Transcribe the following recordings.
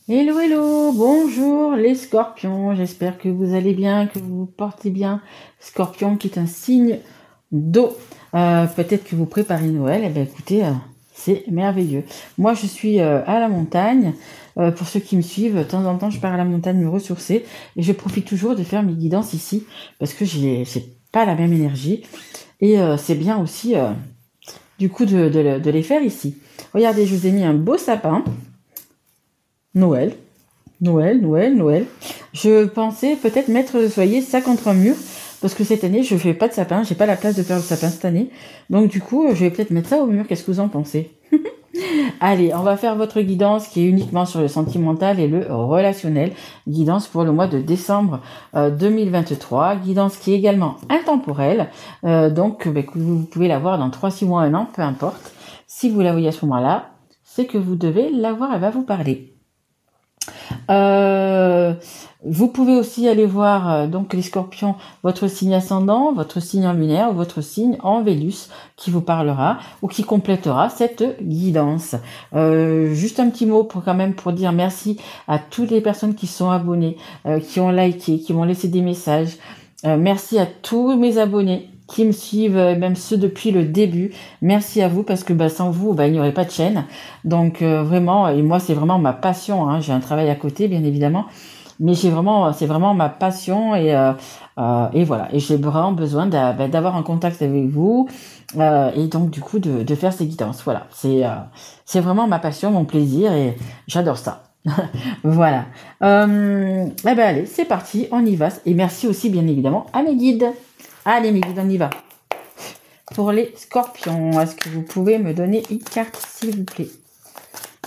Hello, hello, bonjour les scorpions, j'espère que vous allez bien, que vous vous portez bien. Scorpion qui est un signe d'eau. Peut-être que vous préparez Noël, eh bien écoutez, c'est merveilleux. Moi je suis à la montagne, pour ceux qui me suivent, de temps en temps je pars à la montagne me ressourcer et je profite toujours de faire mes guidances ici parce que j'ai pas la même énergie et c'est bien aussi du coup de les faire ici. Regardez, je vous ai mis un beau sapin, Noël. Noël, Noël, Noël. Je pensais peut-être mettre, vous voyez, ça contre un mur, parce que cette année, je fais pas de sapin, j'ai pas la place de faire le sapin cette année. Donc du coup, je vais peut-être mettre ça au mur, qu'est-ce que vous en pensez? Allez, on va faire votre guidance qui est uniquement sur le sentimental et le relationnel. Guidance pour le mois de décembre 2023. Guidance qui est également intemporelle. Donc, vous pouvez la voir dans 3, 6 mois, 1 an, peu importe. Si vous la voyez à ce moment-là, c'est que vous devez la voir, elle va vous parler. Euh, Vous pouvez aussi aller voir donc les scorpions, votre signe ascendant, votre signe en lunaire ou votre signe en Vélus qui vous parlera ou qui complétera cette guidance. Juste un petit mot pour quand même pour dire merci à toutes les personnes qui sont abonnées, qui ont liké, qui m'ont laissé des messages. Merci à tous mes abonnés qui me suivent, même ceux depuis le début. Merci à vous parce que sans vous, il n'y aurait pas de chaîne. Donc vraiment, et moi c'est vraiment ma passion. Hein. J'ai un travail à côté, bien évidemment, mais c'est vraiment ma passion et voilà. Et j'ai vraiment besoin d'avoir un contact avec vous et donc du coup de faire ces guidances. Voilà, c'est vraiment ma passion, mon plaisir et j'adore ça. Voilà. Eh ben allez, c'est parti, on y va. Et merci aussi bien évidemment à mes guides. Allez mes guides, on y va. Pour les scorpions, est-ce que vous pouvez me donner une carte s'il vous plaît?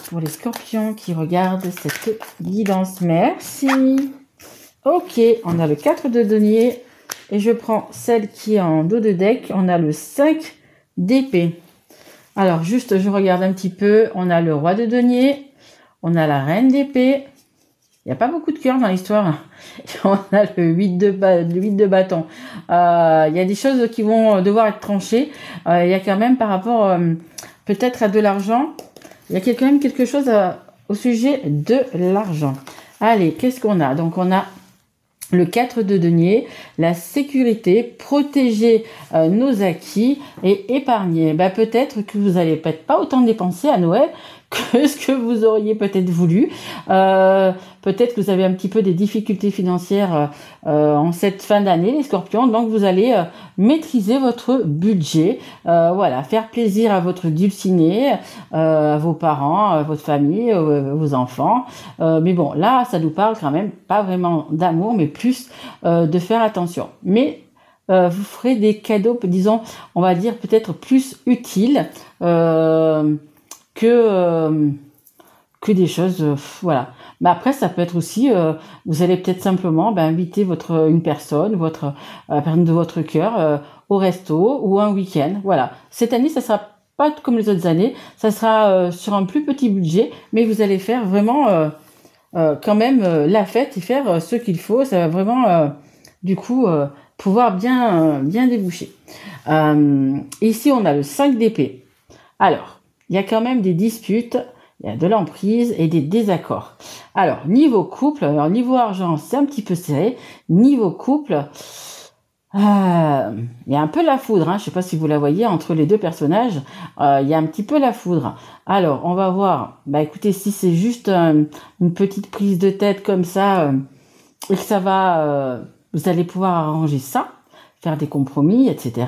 Pour les scorpions qui regardent cette guidance, merci. Ok, on a le 4 de denier et je prends celle qui est en dos de deck. On a le 5 d'épée. Alors juste, je regarde un petit peu. On a le roi de denier, on a la reine d'épée. Il n'y a pas beaucoup de cœur dans l'histoire. On a le 8 de bâton. Il y a des choses qui vont devoir être tranchées. Il y a quand même par rapport peut-être à de l'argent. Il y a quand même quelque chose au sujet de l'argent. Allez, qu'est-ce qu'on a? Donc on a le 4 de denier, la sécurité, protéger nos acquis et épargner. Peut-être que vous n'allez peut-être pas autant dépenser à Noël que ce que vous auriez peut-être voulu. Peut-être que vous avez un petit peu des difficultés financières en cette fin d'année, les scorpions. Donc, vous allez maîtriser votre budget. Voilà, faire plaisir à votre dulciné, à vos parents, à votre famille, vos enfants. Mais bon, là, ça nous parle quand même pas vraiment d'amour, mais plus de faire attention. Mais vous ferez des cadeaux, disons, on va dire peut-être plus utiles que des choses, voilà. Mais après, ça peut être aussi, vous allez peut-être simplement inviter une personne, personne de votre cœur au resto ou un week-end. Voilà. Cette année, ça sera pas comme les autres années, ça sera sur un plus petit budget, mais vous allez faire vraiment quand même la fête et faire ce qu'il faut. Ça va vraiment, du coup, pouvoir bien déboucher. Ici, on a le 5 d'épée. Alors, il y a quand même des disputes, il y a de l'emprise et des désaccords. Alors, niveau couple, niveau argent, c'est un petit peu serré. Niveau couple, il y a un peu la foudre. Je ne sais pas si vous la voyez entre les deux personnages. Il y a un petit peu la foudre. Alors, on va voir. Écoutez, si c'est juste une petite prise de tête comme ça et que ça va, vous allez pouvoir arranger ça, faire des compromis, etc.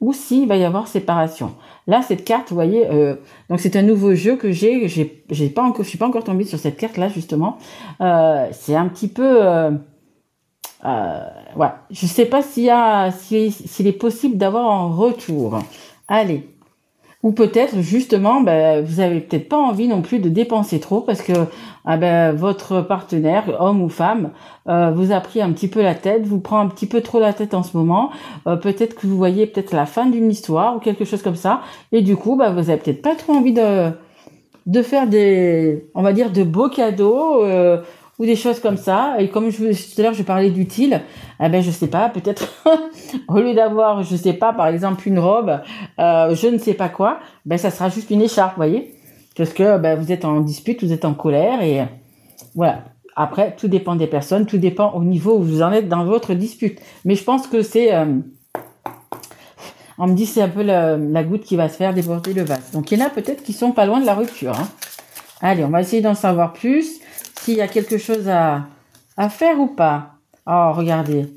Ou s'il va y avoir séparation. Là, cette carte, vous voyez, donc c'est un nouveau jeu que j'ai pas encore, je suis pas encore tombée sur cette carte là justement. C'est un petit peu, ouais, je sais pas s'il est possible d'avoir un retour. Allez. Ou peut-être justement, vous avez peut-être pas envie non plus de dépenser trop parce que votre partenaire, homme ou femme, vous a pris un petit peu la tête, vous prend un petit peu trop la tête en ce moment. Peut-être que vous voyez peut-être la fin d'une histoire ou quelque chose comme ça, et du coup, vous avez peut-être pas trop envie de faire on va dire, de beaux cadeaux ou des choses comme ça. Et comme tout à l'heure, je parlais d'utile, je sais pas, peut-être au lieu d'avoir, je sais pas, par exemple une robe, je ne sais pas quoi, ça sera juste une écharpe, vous voyez, parce que vous êtes en dispute, vous êtes en colère Voilà. Après, tout dépend des personnes, tout dépend au niveau où vous en êtes dans votre dispute. Mais je pense que c'est... on me dit c'est un peu la goutte qui va se faire déborder le vase. Donc il y en a peut-être qui sont pas loin de la rupture. Hein. Allez, on va essayer d'en savoir plus. S'il y a quelque chose à faire ou pas. Oh, regardez.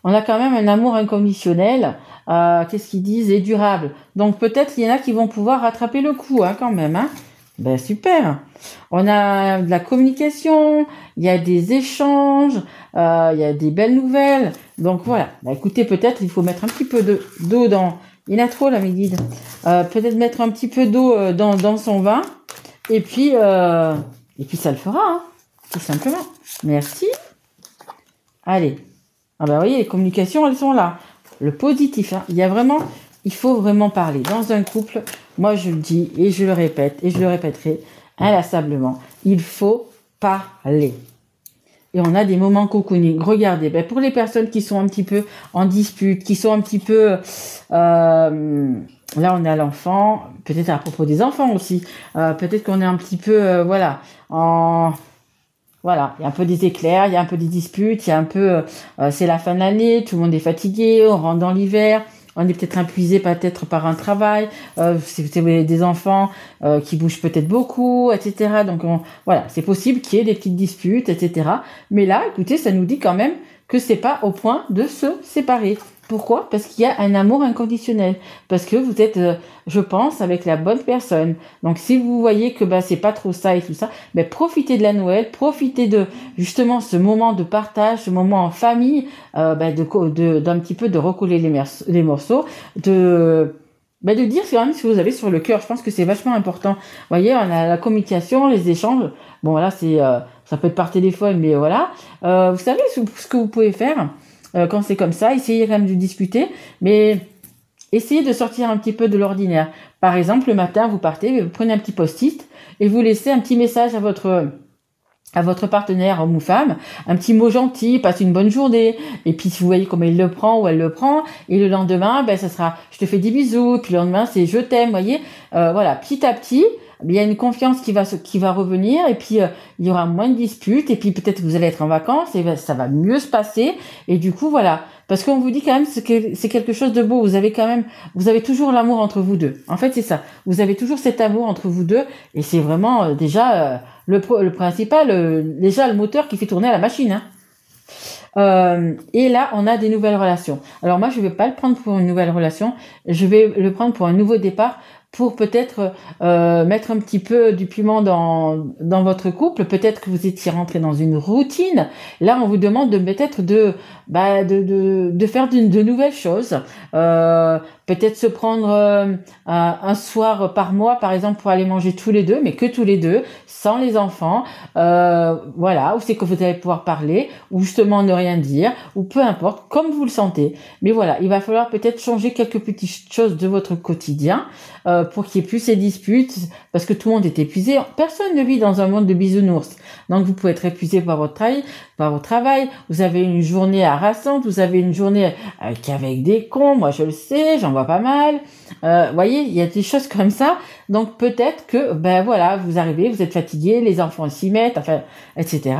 On a quand même un amour inconditionnel. Qu'est-ce qu'ils disent? Et durable. Donc peut-être il y en a qui vont pouvoir rattraper le coup hein, quand même. Hein. Ben super. On a de la communication, il y a des échanges, il y a des belles nouvelles. Donc voilà. Ben, écoutez, peut-être il faut mettre un petit peu d'eau dans... Il y en a trop là, mes guides. Peut-être mettre un petit peu d'eau dans son vin. Et puis ça le fera, hein, tout simplement. Merci. Allez. Ah ben, vous voyez, les communications, elles sont là. Le positif, hein. Il faut vraiment parler. Dans un couple, moi je le dis et je le répète et je le répéterai inlassablement. Il faut parler. Et on a des moments cocooning. Regardez, ben pour les personnes qui sont un petit peu en dispute, qui sont un petit peu... là, on est à l'enfant, peut-être à propos des enfants aussi. Peut-être qu'on est un petit peu, voilà, Voilà, il y a un peu des éclairs, il y a un peu des disputes, il y a un peu... c'est la fin de l'année, tout le monde est fatigué, on rentre dans l'hiver... On est peut-être épuisé peut-être par un travail, c'est des enfants qui bougent peut-être beaucoup, etc. Donc voilà, c'est possible qu'il y ait des petites disputes, etc. Mais là, écoutez, ça nous dit quand même que c'est pas au point de se séparer. Pourquoi? Parce qu'il y a un amour inconditionnel. Parce que vous êtes, je pense, avec la bonne personne. Donc si vous voyez que c'est pas trop ça et tout ça, profitez de la Noël, profitez de justement ce moment de partage, ce moment en famille, d'un petit peu de recoller les morceaux, de dire quand même ce que vous avez sur le cœur. Je pense que c'est vachement important. Vous voyez, on a la communication, les échanges. Bon voilà, ça peut être par téléphone, mais voilà. Vous savez ce que vous pouvez faire quand c'est comme ça, essayez quand même de discuter, mais essayez de sortir un petit peu de l'ordinaire. Par exemple, le matin, vous partez, vous prenez un petit post-it et vous laissez un petit message à votre partenaire, homme ou femme, un petit mot gentil, passe une bonne journée, et puis si vous voyez comment il le prend ou elle le prend, et le lendemain, ça sera je te fais des bisous, puis le lendemain c'est je t'aime, voyez, voilà, petit à petit, il y a une confiance qui va revenir, et puis il y aura moins de disputes, et puis peut-être que vous allez être en vacances, et ça va mieux se passer, et du coup voilà, parce qu'on vous dit quand même que c'est quelque chose de beau, vous avez toujours l'amour entre vous deux, en fait c'est ça, vous avez toujours cet amour entre vous deux, et c'est vraiment déjà le principal, déjà le moteur qui fait tourner la machine, hein. Et là, on a des nouvelles relations. Alors moi, je vais pas le prendre pour une nouvelle relation, je vais le prendre pour un nouveau départ, pour peut-être mettre un petit peu du piment dans votre couple. Peut-être que vous étiez rentré dans une routine. Là, on vous demande de peut-être de faire de nouvelles choses. Peut-être se prendre un soir par mois, par exemple, pour aller manger tous les deux, mais que tous les deux, sans les enfants. Voilà, où c'est que vous allez pouvoir parler, ou justement ne rien dire, ou peu importe, comme vous le sentez. Mais voilà, il va falloir peut-être changer quelques petites choses de votre quotidien pour qu'il n'y ait plus ces disputes, parce que tout le monde est épuisé. Personne ne vit dans un monde de bisounours. Donc vous pouvez être épuisé par votre travail, vous avez une journée harassante, vous avez une journée avec des cons, moi je le sais, j'en vois pas mal. Voyez, il y a des choses comme ça. Donc peut-être que, voilà, vous arrivez, vous êtes fatigué, les enfants s'y mettent, enfin, etc.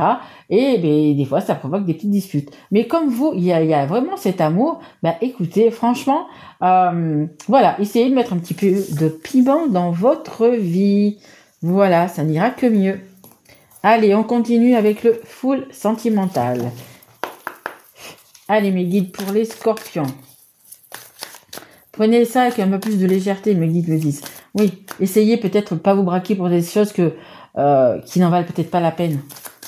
Et des fois, ça provoque des petites disputes. Mais comme vous, il y a vraiment cet amour, écoutez, franchement, voilà, essayez de mettre un petit peu de piment dans votre vie. Voilà, ça n'ira que mieux. Allez, on continue avec le full sentimental. Allez, mes guides pour les scorpions. Prenez ça avec un peu plus de légèreté, mes guides me disent. Oui, essayez peut-être de pas vous braquer pour des choses qui n'en valent peut-être pas la peine.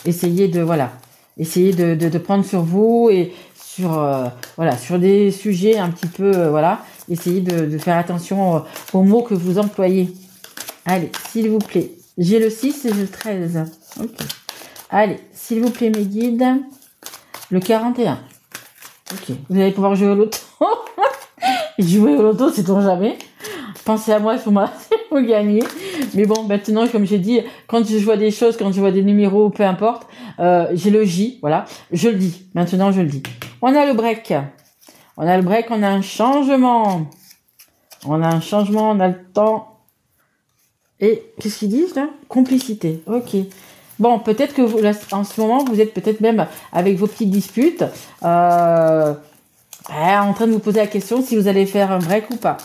Essayez de prendre sur vous et sur des sujets un petit peu, essayez de faire attention aux mots que vous employez. Allez, s'il vous plaît. J'ai le 6 et j'ai le 13. Ok. Allez, s'il vous plaît, mes guides. Le 41. Ok. Vous allez pouvoir jouer au loto. Jouer au loto, c'est pour jamais. Pensez à moi, il faut gagner. Mais bon, maintenant, comme j'ai dit, quand je vois des choses, quand je vois des numéros, peu importe, j'ai le J, voilà. Je le dis. Maintenant, je le dis. On a le break. On a un changement. On a le temps. Et qu'est-ce qu'ils disent là? Complicité. Ok. Bon, peut-être que vous, là, en ce moment, vous êtes peut-être même avec vos petites disputes, en train de vous poser la question si vous allez faire un break ou pas.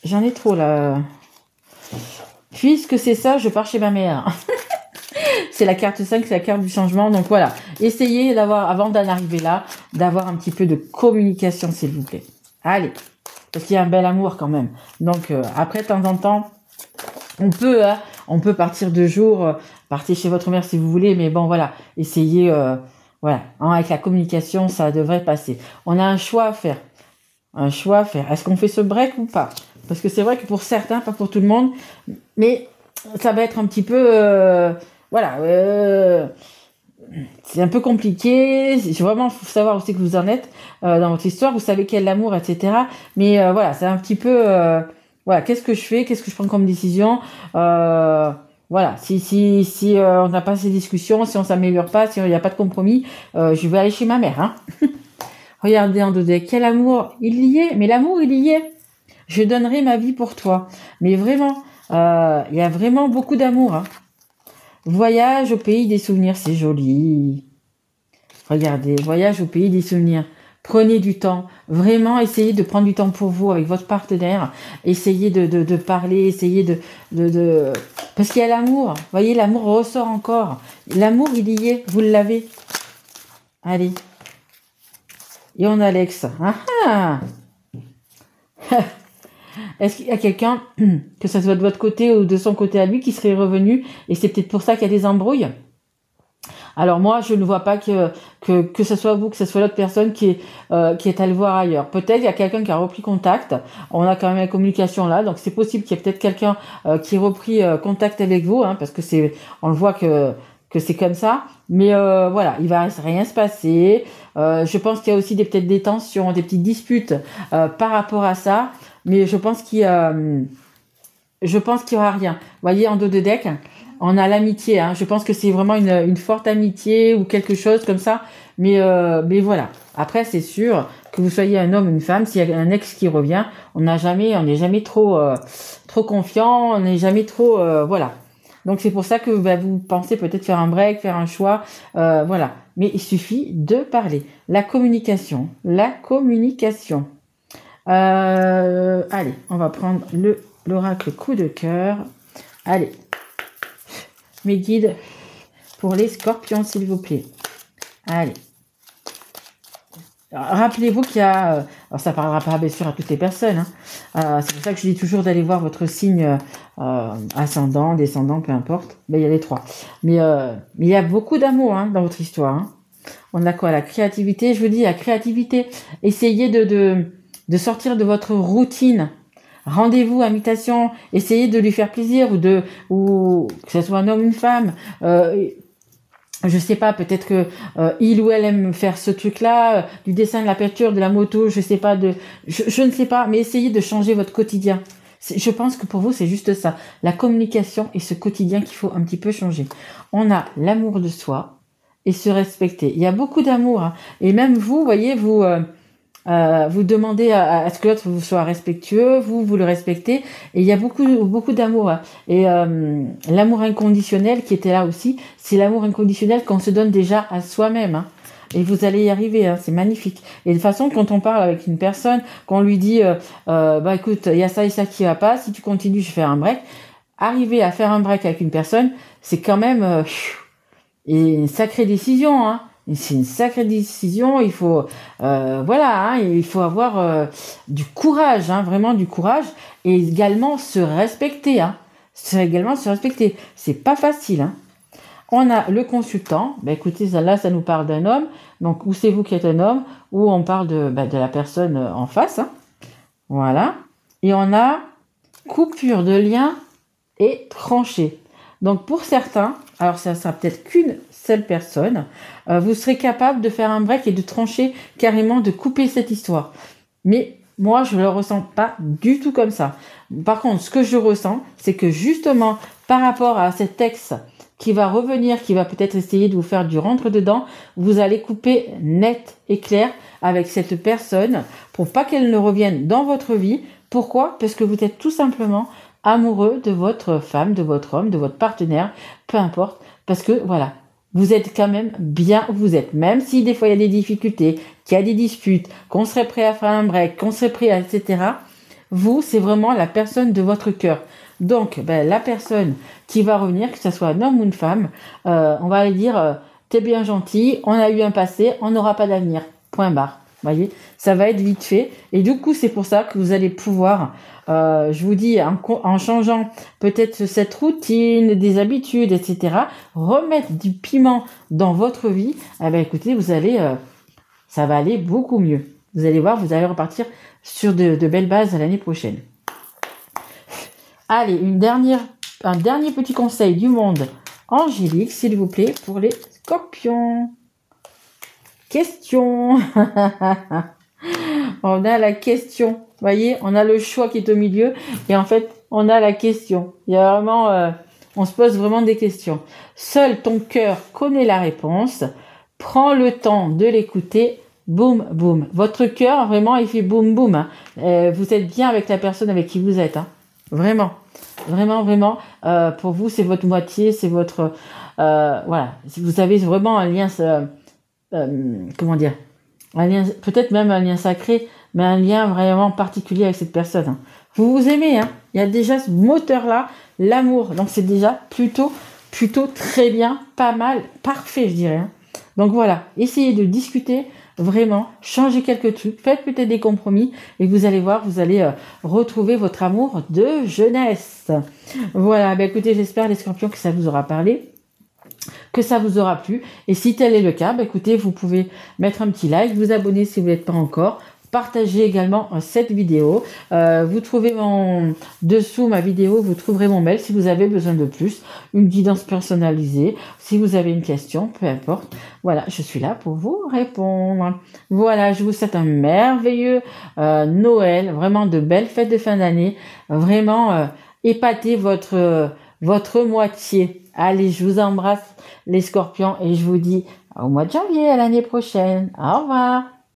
J'en ai trop là. Puisque c'est ça, je pars chez ma mère. C'est la carte 5, c'est la carte du changement. Donc voilà, essayez d'avoir, avant d'en arriver là, d'avoir un petit peu de communication, s'il vous plaît. Allez, parce qu'il y a un bel amour quand même. Donc après, de temps en temps, on peut partir 2 jours, partir chez votre mère si vous voulez, mais bon voilà, essayez, voilà, avec la communication, ça devrait passer. On a un choix à faire. Est-ce qu'on fait ce break ou pas? Parce que c'est vrai que pour certains, pas pour tout le monde, mais ça va être un petit peu, c'est un peu compliqué. C'est vraiment, faut savoir aussi que vous en êtes dans votre histoire. Vous savez quel est l'amour, etc. Mais voilà, c'est un petit peu, voilà, qu'est-ce que je fais? Qu'est-ce que je prends comme décision? Voilà, si on n'a pas ces discussions, si on s'améliore pas, si il n'y a pas de compromis, je vais aller chez ma mère, hein. Regardez en dodé, quel amour il y est, mais l'amour il y est. Je donnerai ma vie pour toi. Mais vraiment, il y a vraiment beaucoup d'amour. Hein. Voyage au pays des souvenirs, c'est joli. Regardez, voyage au pays des souvenirs. Prenez du temps. Vraiment, essayez de prendre du temps pour vous avec votre partenaire. Essayez de parler, essayez de... Parce qu'il y a l'amour. Vous voyez, l'amour ressort encore. L'amour, il y est. Vous l'avez. Allez. Et on a Alex. Est-ce qu'il y a quelqu'un, que ça soit de votre côté ou de son côté à lui, qui serait revenu et c'est peut-être pour ça qu'il y a des embrouilles? Alors moi, je ne vois pas que ce soit vous, que ce soit l'autre personne qui est allé voir ailleurs. Peut-être il y a quelqu'un qui a repris contact. On a quand même la communication là, donc c'est possible qu'il y ait peut-être quelqu'un qui ait repris contact avec vous, hein, parce que on le voit que c'est comme ça. Mais voilà, il va rien se passer. Je pense qu'il y a aussi peut-être des tensions, des petites disputes par rapport à ça. Mais je pense qu'il y aura rien. Vous voyez, en dos de deck, on a l'amitié. Hein. Je pense que c'est vraiment une forte amitié ou quelque chose comme ça. Mais voilà. Après, c'est sûr que vous soyez un homme ou une femme, s'il y a un ex qui revient, on n'est jamais trop confiant, on n'est jamais trop voilà. Donc c'est pour ça que vous pensez peut-être faire un break, faire un choix, voilà. Mais il suffit de parler. La communication. Allez, on va prendre l'oracle coup de cœur. Allez, mes guides pour les scorpions, s'il vous plaît. Allez. Rappelez-vous qu'il y a... alors ça parlera pas bien sûr à toutes les personnes. Hein. C'est pour ça que je dis toujours d'aller voir votre signe ascendant, descendant, peu importe. Mais il y a les 3. Mais il y a beaucoup d'amour dans votre histoire. Hein. On a quoi? La créativité. Je vous dis, la créativité. Essayez de sortir de votre routine. Rendez-vous, invitation. Essayez de lui faire plaisir ou que ce soit un homme ou une femme. Je sais pas, peut-être que il ou elle aime faire ce truc-là, du dessin, de la peinture, de la moto, je sais pas, je ne sais pas, mais essayez de changer votre quotidien. Je pense que pour vous, c'est juste ça. La communication et ce quotidien qu'il faut un petit peu changer. On a l'amour de soi et se respecter. Il y a beaucoup d'amour. Hein. Et même vous, voyez, vous demandez à ce que l'autre vous soit respectueux, vous le respectez, et il y a beaucoup d'amour. Hein. Et l'amour inconditionnel qui était là aussi, c'est l'amour inconditionnel qu'on se donne déjà à soi-même. Hein. Et vous allez y arriver, hein, c'est magnifique. Et de toute façon, quand on parle avec une personne, qu'on lui dit, écoute, il y a ça et ça qui va pas, si tu continues, je vais faire un break. Arriver à faire un break avec une personne, c'est quand même une sacrée décision, hein. C'est une sacrée décision, il faut il faut avoir du courage, vraiment du courage, et également se respecter. C'est pas facile. Hein. On a le consultant, écoutez, là ça nous parle d'un homme, donc ou c'est vous qui êtes un homme, ou on parle de la personne en face. Hein. Voilà. Et on a coupure de lien et tranchée. Donc pour certains, alors ça sera peut-être qu'une seule personne, vous serez capable de faire un break et de trancher carrément, de couper cette histoire. Mais moi, je ne le ressens pas du tout comme ça. Par contre, ce que je ressens, c'est que justement, par rapport à cet ex qui va revenir, qui va peut-être essayer de vous faire du rentre-dedans, vous allez couper net et clair avec cette personne pour pas qu'elle ne revienne dans votre vie. Pourquoi? Parce que vous êtes tout simplement amoureux de votre femme, de votre homme, de votre partenaire, peu importe, parce que voilà, vous êtes quand même bien où vous êtes. Même si des fois il y a des difficultés, qu'il y a des disputes, qu'on serait prêt à faire un break, qu'on serait prêt à, etc. Vous, c'est vraiment la personne de votre cœur. Donc, la personne qui va revenir, que ce soit un homme ou une femme, on va aller dire, t'es bien gentil, on a eu un passé, on n'aura pas d'avenir. Point barre. Voyez, ça va être vite fait. Et du coup, c'est pour ça que vous allez pouvoir, je vous dis, en changeant peut-être cette routine, des habitudes, etc., remettre du piment dans votre vie. Eh ben, écoutez, vous allez, ça va aller beaucoup mieux. Vous allez voir, vous allez repartir sur de belles bases l'année prochaine. Allez, un dernier petit conseil du monde angélique, s'il vous plaît, pour les scorpions. Question. On a la question. Vous voyez, on a le choix qui est au milieu. Et en fait, on a la question. Il y a vraiment, on se pose vraiment des questions. Seul ton cœur connaît la réponse. Prends le temps de l'écouter. Boum, boum. Votre cœur, vraiment, il fait boum, boum. Hein. Vous êtes bien avec la personne avec qui vous êtes. Hein. Vraiment. Vraiment, vraiment. Pour vous, c'est votre moitié. C'est votre... voilà. Vous avez vraiment un lien... comment dire, un lien, peut-être même un lien sacré, mais un lien vraiment particulier avec cette personne. Hein. Vous vous aimez, hein. Il y a déjà ce moteur-là, l'amour. Donc c'est déjà plutôt très bien, pas mal, parfait, je dirais. Hein. Donc voilà, essayez de discuter, vraiment, changez quelques trucs, faites peut-être des compromis, et vous allez voir, vous allez retrouver votre amour de jeunesse. Voilà, écoutez, j'espère les scorpions que ça vous aura parlé, que ça vous aura plu. Et si tel est le cas, écoutez, vous pouvez mettre un petit like, vous abonner si vous n'êtes pas encore, partagez également cette vidéo. Vous trouvez dessous ma vidéo, vous trouverez mon mail si vous avez besoin de plus, une guidance personnalisée, si vous avez une question, peu importe. Voilà, je suis là pour vous répondre. Voilà, je vous souhaite un merveilleux Noël, vraiment de belles fêtes de fin d'année, vraiment épatez votre moitié. Allez, je vous embrasse les scorpions et je vous dis au mois de janvier, à l'année prochaine. Au revoir.